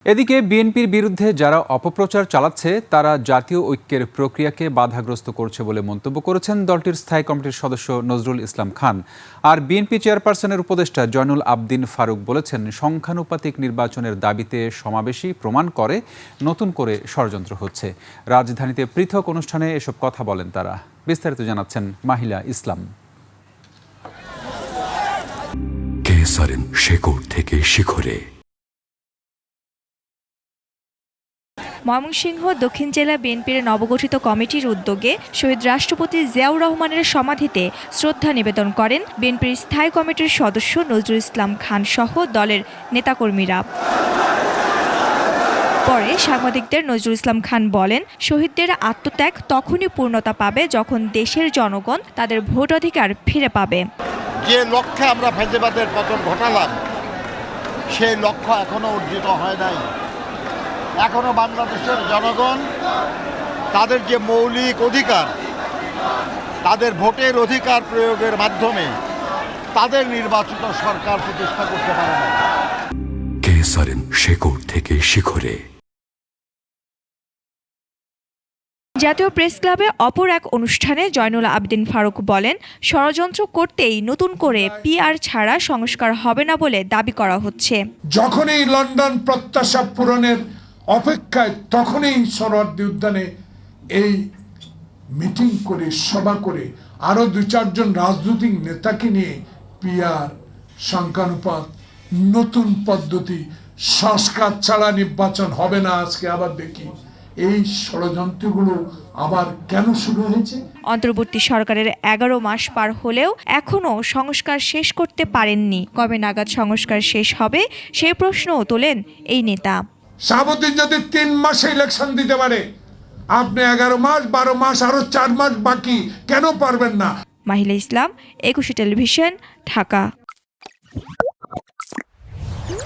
এদিকে বিএনপির বিরুদ্ধে যারা অপপ্রচার চালাচ্ছে তারা জাতীয় ঐক্যের প্রক্রিয়াকে বাধাগ্রস্ত করছে বলে মন্তব্য করেছেন দলটির স্থায়ী কমিটির সদস্য নজরুল ইসলাম খান। আর বিএনপি চেয়ারপারসনের উপদেষ্টা জয়নুল আবদিন ফারুক বলেছেন, সংখ্যানুপাতিক নির্বাচনের দাবিতে সমাবেশই প্রমাণ করে নতুন করে ষড়যন্ত্র হচ্ছে। রাজধানীতে পৃথক অনুষ্ঠানে এসব কথা বলেন তারা। বিস্তারিত জানাচ্ছেন মাহিলা ইসলাম। শেকড় থেকে শিখরে। ময়মনসিংহ দক্ষিণ জেলা বিএনপির নবগঠিত কমিটির উদ্যোগে শহীদ রাষ্ট্রপতি জিয়াউর রহমানের সমাধিতে শ্রদ্ধা নিবেদন করেন বিএনপির স্থায়ী কমিটির সদস্য নজরুল ইসলাম খান সহ দলের নেতাকর্মীরা। পরে সাংবাদিকদের নজরুল ইসলাম খান বলেন, শহীদদের আত্মত্যাগ তখনই পূর্ণতা পাবে যখন দেশের জনগণ তাদের ভোটাধিকার ফিরে পাবে। যে লক্ষ্যে আমরা ফ্যাসিবাদের পতন ঘটালাম সেই লক্ষ্য এখনো অর্জিত হয় নাই। এখনো বাংলাদেশের জনগণ তাদের যে মৌলিক অধিকার, তাদের ভোটের অধিকার প্রয়োগের মাধ্যমে তাদের নির্বাচিত সরকার প্রতিষ্ঠা করতে পারে না। শেকড় থেকে শিখরে। জাতীয় প্রেস ক্লাবে অপর এক অনুষ্ঠানে জয়নুল আবদিন ফারুক বলেন, ষড়যন্ত্র করতেই নতুন করে পিআর ছাড়া সংস্কার হবে না বলে দাবি করা হচ্ছে। যখনই লন্ডন প্রত্যাশা পূরণের অপেক্ষায় তখনই সোহরাওয়ার্দী উদ্যানে এই মিটিং করে সভা করে আরো 2-4 জন রাজনৈতিক নেতাকে নিয়ে পিআর, সংখ্যানুপাত, নতুন পদ্ধতি, সংস্কার ছাড়া নির্বাচন হবে না। আজকে আবার দেখি এই ষড়যন্ত্রগুলো আবার কেন শুরু হয়েছে। অন্তর্বর্তী সরকারের 11 মাস পার হলেও এখনো সংস্কার শেষ করতে পারেননি। কবে নাগাদ সংস্কার শেষ হবে সেই প্রশ্নও তোলেন এই নেতা। শাহাবুদ্দিন যদি 3 মাসে ইলেকশন দিতে পারে, আপনি 11 মাস, 12 মাস, আরো 4 মাস বাকি কেন পারবেন না? মাহিলা ইসলাম, 21 টেলিভিশন, ঢাকা।